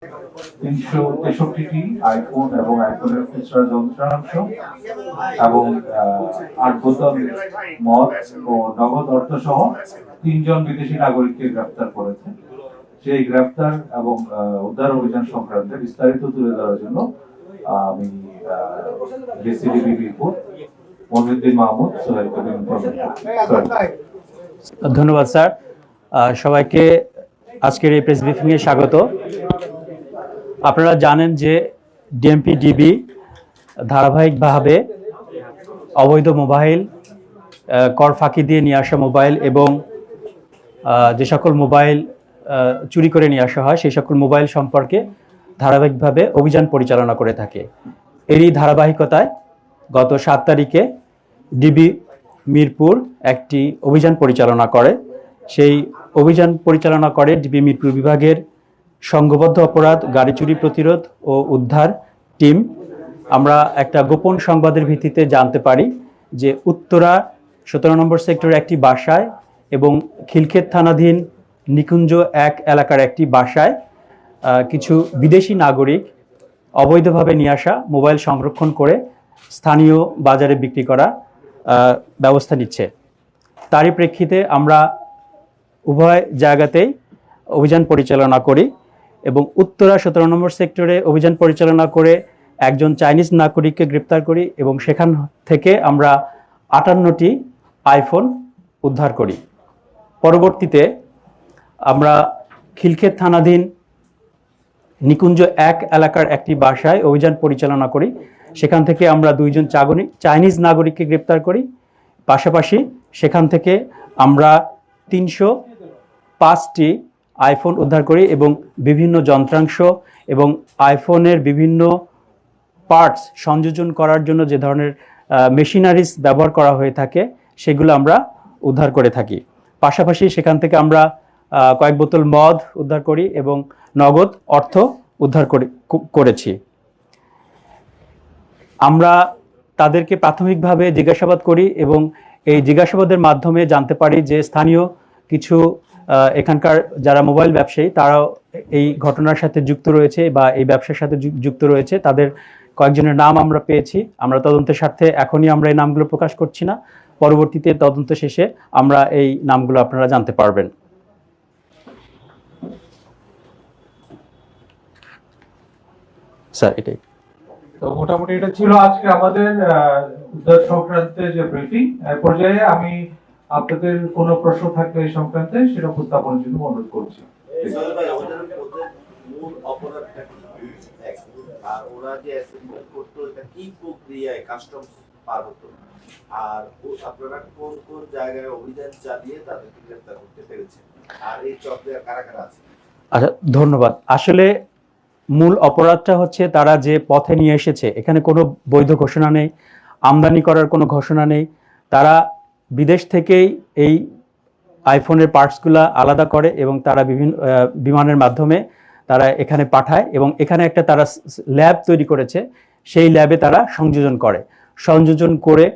363টি iPhone এবং আইফোনের খুচরা যন্ত্রাংশ এবং 8 বোতল মদ ও নগদ অর্থ সহ 3 জন বিদেশি নাগরিককে গ্রেফতার করেছে। সেই গ্রেফতার এবং উদ্ধার অভিযান সংক্রান্তে বিস্তারিত তুলে ধরার জন্য আমি ডিসিডিবি মিরপুর মহিউদ্দিন মাহমুদ সোহেলকে ধন্যবাদ স্যার। সবাইকে আজকের এই প্রেস ব্রিফিংয়ে স্বাগত। আপনারা জানেন যে ডিএমপি-ডিবি ধারাবাহিকভাবে অবৈধ মোবাইল, কর ফাঁকি দিয়ে নিয়ে আসা মোবাইল এবং যে সকল মোবাইল চুরি করে নিয়ে আসা হয় সেই সকল মোবাইল সম্পর্কে ধারাবাহিকভাবে অভিযান পরিচালনা করে থাকে। এরই ধারাবাহিকতায় গত 7 তারিখে ডিবি মিরপুর একটি অভিযান পরিচালনা করে। সেই অভিযান পরিচালনা করে ডিবি মিরপুর বিভাগের সংঘবদ্ধ অপরাধ, গাড়ি চুরি প্রতিরোধ ও উদ্ধার টিম। আমরা একটা গোপন সংবাদের ভিত্তিতে জানতে পারি যে উত্তরা 17 নম্বর সেক্টরের একটি বাসায় এবং খিলক্ষেত থানাধীন নিকুঞ্জ 1 এলাকার একটি বাসায় কিছু বিদেশি নাগরিক অবৈধভাবে নিয়ে আসা মোবাইল সংরক্ষণ করে স্থানীয় বাজারে বিক্রি করা ব্যবস্থা নিচ্ছে। তারই প্রেক্ষিতে আমরা উভয় জায়গাতেই অভিযান পরিচালনা করি এবং উত্তরা 17 নম্বর সেক্টরে অভিযান পরিচালনা করে একজন চাইনিজ নাগরিককে গ্রেপ্তার করি এবং সেখান থেকে আমরা 58টি আইফোন উদ্ধার করি। পরবর্তীতে আমরা খিলক্ষেত থানাধীন নিকুঞ্জ 1 এলাকার একটি বাসায় অভিযান পরিচালনা করি। সেখান থেকে আমরা 2 জন চাইনিজ নাগরিককে গ্রেপ্তার করি। পাশাপাশি সেখান থেকে আমরা 305টি আইফোন উদ্ধার করি এবং বিভিন্ন যন্ত্রাংশ এবং আইফোনের বিভিন্ন পার্টস সংযোজন করার জন্য যে ধরনের মেশিনারিজ ব্যবহার করা হয়ে থাকে সেগুলো আমরা উদ্ধার করে থাকি। পাশাপাশি সেখান থেকে আমরা কয়েক বোতল মদ উদ্ধার করি এবং নগদ অর্থ উদ্ধার করেছি। আমরা তাদেরকে প্রাথমিকভাবে জিজ্ঞাসাবাদ করি এবং এই জিজ্ঞাসাবাদের মাধ্যমে জানতে পারি যে স্থানীয় কিছু এখানকার যারা মোবাইল ব্যবসায়ী তারাও এই ঘটনার সাথে যুক্ত রয়েছে বা এই ব্যবসার সাথে যুক্ত রয়েছে। তাদের কয়েকজনের নাম আমরা পেয়েছি। আমরা তদন্তের স্বার্থে এখনই আমরা এই নামগুলো প্রকাশ করছি না, পরবর্তীতে তদন্ত শেষে আমরা এই নামগুলো আপনারা জানতে পারবেন। স্যার এটাই তো মোটামুটি এটা ছিল আজকে আমাদের উদ্ধার সংক্রান্তে যে ব্রিফিং। এই পর্যায়ে আমি আপনাদের কোনো প্রশ্ন থাকলে এই সংক্রান্তে সেটা উত্থাপনের জন্য অনুরোধ করছি। আর ওরা যে অ্যাসেম্বল করতো এটা কি প্রক্রিয়ায় কাস্টমস পার হতো, আর আপনারা কোন কোন জায়গায় অভিযান চালিয়ে তাদেরকে গ্রেফতার করতে পেরেছেন, আর এই চক্রে কারা কারা আছে? আচ্ছা, ধন্যবাদ। আসলে মূল অপরাধটা হচ্ছে তারা যে পথে নিয়ে এসেছে, এখানে কোনো বৈধ ঘোষণা নেই, আমদানি করার কোনো ঘোষণা নেই। তারা বিদেশ থেকেই এই আইফোনের পার্টসগুলো আলাদা করে এবং তারা বিভিন্ন বিমানের মাধ্যমে তারা এখানে পাঠায় এবং এখানে একটা তারা ল্যাব তৈরি করেছে। সেই ল্যাবে তারা সংযোজন করে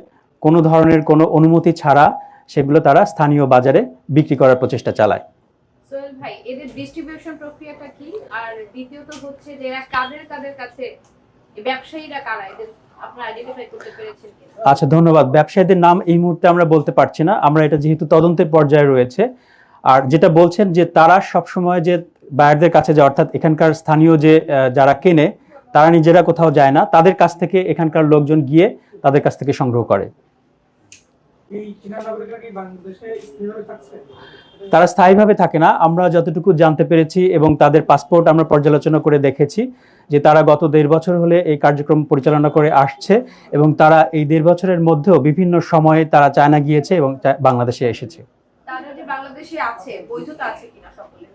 কোনো ধরনের কোনো অনুমতি ছাড়া সেগুলো তারা স্থানীয় বাজারে বিক্রি করার প্রচেষ্টা চালায়। সোহেল ভাই, এদের ডিস্ট্রিবিউশন প্রক্রিয়াটা কি? আর দ্বিতীয়ত হচ্ছে যে এরা কাদের কাছে, ব্যবসায়ীরা কারা, এদের আপনারা আইডেন্টিফাই করতে পেরেছেন কিনা? আচ্ছা, ধন্যবাদ। ব্যবসায়ীদের নাম এই মুহূর্তে আমরা বলতে পারছি না, আমরা এটা যেহেতু তদন্তের পর্যায়ে রয়েছে। আর যেটা বলছেন যে তারা সবসময় যে বায়ারদের কাছে যায়, অর্থাৎ এখানকার স্থানীয় যে যারা কেনে তারা নিজেরা কোথাও যায় না, তাদের কাছ থেকে এখানকার লোকজন গিয়ে তাদের কাছ থেকে সংগ্রহ করে। তারা স্থায়ীভাবে থাকে না, আমরা যতটুকু জানতে পেরেছি এবং তাদের পাসপোর্ট আমরা পর্যালোচনা করে দেখেছি যে তারা গত 1.5 বছর হলে এই কার্যক্রম পরিচালনা করে আসছে এবং তারা এই 1.5 বছরের মধ্যেও বিভিন্ন সময়ে তারা চায়না গিয়েছে এবং বাংলাদেশে এসেছে। তারা যে বাংলাদেশে আছে, বৈধতা আছে কিনা সকলে?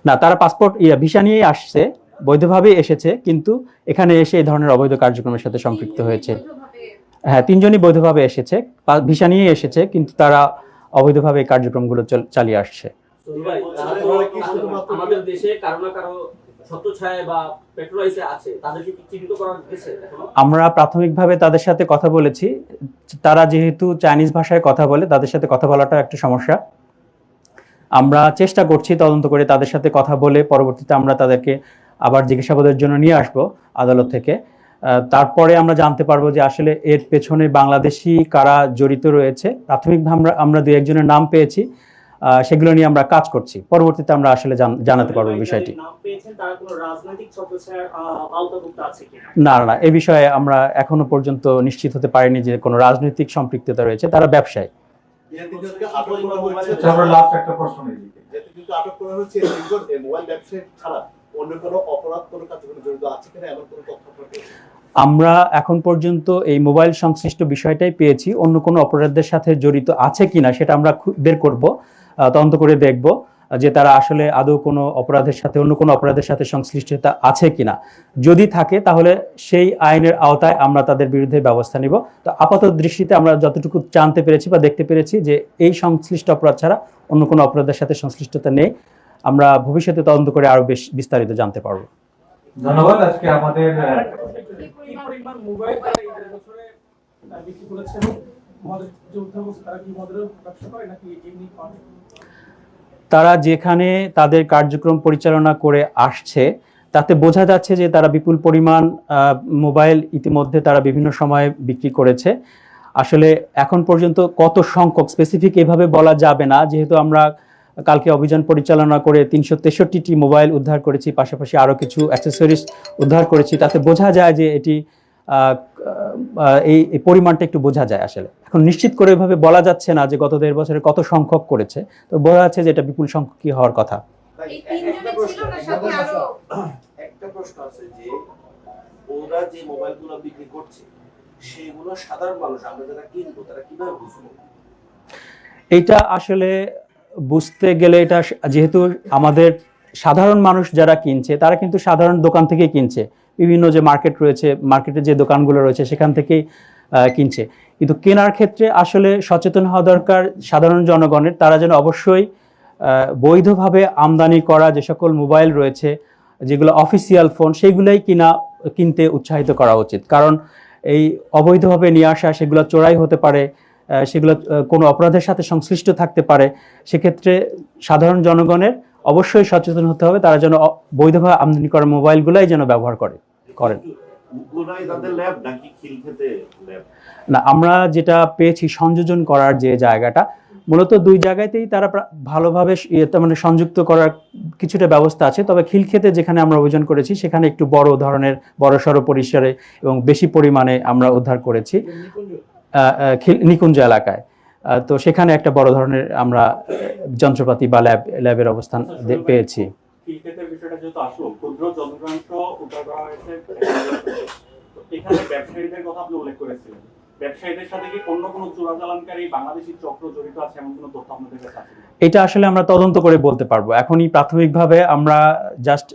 না, তারা পাসপোর্ট ভিসা নিয়েই আসছে, বৈধভাবেই এসেছে, কিন্তু এখানে এসে এই ধরনের অবৈধ কার্যক্রমের সাথে সম্পৃক্ত হয়েছে। হ্যাঁ, 3 জনই বৈধভাবে এসেছে, ভিসা নিয়ে এসেছে, কিন্তু তারা অবৈধভাবে এই কার্যক্রমগুলো চালিয়ে আসছে। আমাদের দেশে কারো না কারো ছত্রছায়া বা পেট্রোলাইজে আছে, তাদেরকে কি চিহ্নিত করা হয়েছে? আমরা প্রাথমিকভাবে তাদের সাথে কথা বলেছি। তারা যেহেতু চাইনিজ ভাষায় কথা বলে, তাদের সাথে কথা বলাটা একটা সমস্যা। আমরা চেষ্টা করছি তদন্ত করে তাদের সাথে কথা বলে পরবর্তীতে আমরা তাদেরকে আবার জিজ্ঞাসাবাদের জন্য নিয়ে আসবো আদালত থেকে। তারপরে আমরা জানতে পারবো যে আসলে এর পেছনে বাংলাদেশি কারা জড়িত রয়েছে। প্রাথমিকভাবে আমরা দুই একজনের নাম পেয়েছি, সেগুলো নিয়ে আমরা কাজ করছি। পরবর্তীতে আমরা আসলে জানাতে পারবো বিষয়টি। নাম পেয়েছেন, তারা কোনো রাজনৈতিক ছত্রছায়ার আওতাভুক্ত আছে কিনা? না না, এ বিষয়ে আমরা এখনো পর্যন্ত নিশ্চিত হতে পারিনি যে কোনো রাজনৈতিক সম্পৃক্ততা রয়েছে। তারা ব্যবসায়ী। আচ্ছা, আমরা লাস্ট একটা প্রশ্ন নিয়ে নিই। কিন্তু আটক করা হচ্ছে এই তিনজন এই মোবাইল ব্যবসায়ী ছাড়া অন্য কোনো অপরাধ কোনো কাজে জড়িত আছে কিনা এমন কোনো তথ্য আপনারা পেয়েছেন? আমরা এখন পর্যন্ত এই মোবাইল সংশ্লিষ্ট বিষয়টাই পেয়েছি। অন্য কোনো অপরাধের সাথে জড়িত আছে কিনা সেটা আমরা বের করব, তদন্ত করে দেখব যে তারা আসলে আদৌ কোনো অপরাধের সাথে, অন্য কোনো অপরাধের সাথে সংশ্লিষ্টতা আছে কিনা। যদি থাকে তাহলে সেই আইনের আওতায় আমরা তাদের বিরুদ্ধে ব্যবস্থা নিব। তো আপাতত দৃষ্টিতে আমরা যতটুকু জানতে পেরেছি বা দেখতে পেরেছি যে এই সংশ্লিষ্ট অপরাধ ছাড়া অন্য কোনো অপরাধের সাথে সংশ্লিষ্টতা নেই। আমরা ভবিষ্যতে তদন্ত করে আরো বেশ বিস্তারিত জানতে পারবো। ধন্যবাদ। আজকে আমাদের কি পরিমাণ মোবাইল তারা এই দেড় বছরে বিক্রি করেছে এবং আমাদের যে উদ্যোগ তারা কি মদের ব্যবসা করে নাকি এমনি করে? তারা যেখানে তাদের কার্যক্রম পরিচালনা করে আসছে তাতে বোঝা যাচ্ছে যে তারা বিপুল পরিমাণ মোবাইল ইতিমধ্যে তারা বিভিন্ন সময়ে বিক্রি করেছে। আসলে এখন পর্যন্ত কত সংখ্যক স্পেসিফিক এভাবে বলা যাবে না, যেহেতু আমরা কালকে অভিযান পরিচালনা করে 363টি মোবাইল উদ্ধার করেছি, পাশাপাশি আরও কিছু অ্যাক্সেসরিজ উদ্ধার করেছি। তাতে বোঝা যায় যে এটি এই পরিমাণটা একটু বোঝা যায়। আসলে এখন নিশ্চিত করে এভাবে বলা যাচ্ছে না যে গত 1.5 বছরে কত সংখ্যক করেছে, তো বোঝা যাচ্ছে যে এটা বিপুল সংখ্যকই হওয়ার কথা। এই তিনজনের ছিল না সাথে আরো? একটা প্রশ্ন আছে যে ওরা যে মোবাইলগুলো বিক্রি করছে সেগুলো সাধারণ মানুষ, আমরা যারা কিনবো তারা কিভাবে বুঝবো? এটা আসলে বুঝতে গেলে এটা যেহেতু আমাদের সাধারণ মানুষ যারা কিনছে তারা কিন্তু সাধারণ দোকান থেকেই কিনছে, বিভিন্ন যে মার্কেট রয়েছে, মার্কেটে যে দোকানগুলো রয়েছে সেখান থেকেই কিনছে। কিন্তু কেনার ক্ষেত্রে আসলে সচেতন হওয়া দরকার সাধারণ জনগণের। তারা যেন অবশ্যই বৈধভাবে আমদানি করা যে সকল মোবাইল রয়েছে, যেগুলো অফিসিয়াল ফোন, সেইগুলোই কিনতে উৎসাহিত করা উচিত। কারণ এই অবৈধভাবে নিয়ে আসা সেগুলো চোরাই হতে পারে, সেগুলো কোনো অপরাধের সাথে সংশ্লিষ্ট থাকতে পারে। সেক্ষেত্রে সাধারণ জনগণের অবশ্যই সচেতন হতে হবে, তারা যেন বৈধভাবে আমদানি করা মোবাইলগুলাই যেন ব্যবহার করেন। না, আমরা যেটা পেয়েছি সংযোজন করার যে জায়গাটা, মূলত 2 জায়গাতেই তারা ভালোভাবে মানে সংযুক্ত করার কিছুটা ব্যবস্থা আছে। তবে খিলক্ষেতে যেখানে আমরা অভিযান করেছি সেখানে একটু বড় ধরনের, বড়সড় পরিসরে এবং বেশি পরিমাণে আমরা উদ্ধার করেছি নিকুঞ্জ এলাকায়। তো সেখানে একটা বড় ধরনের আমরা যন্ত্রপাতি বা ল্যাবের অবস্থান পেয়েছি। খিলক্ষেতের বিষয়টা যেহেতু আসলো, ক্ষুদ্র যন্ত্রাংশ উদ্ধার করা হয়েছে। এখানে ব্যবসায়ীদের কথা আপনি উল্লেখ করেছিলেন, ব্যবসায়ীদের সাথে কি অন্য কোনো চোরাচালানকারী বাংলাদেশি চক্র জড়িত আছে এমন কোনো তথ্য আপনাদের কাছে আছে? এটা আসলে আমরা তদন্ত করে বলতে পারবো। এখনই প্রাথমিকভাবে আমরা জাস্ট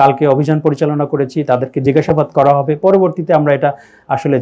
কালকে অভিযান পরিচালনা করেছি, তাদেরকে জিজ্ঞাসাবাদ করা হবে, পরবর্তীতে আমরা এটা আসলে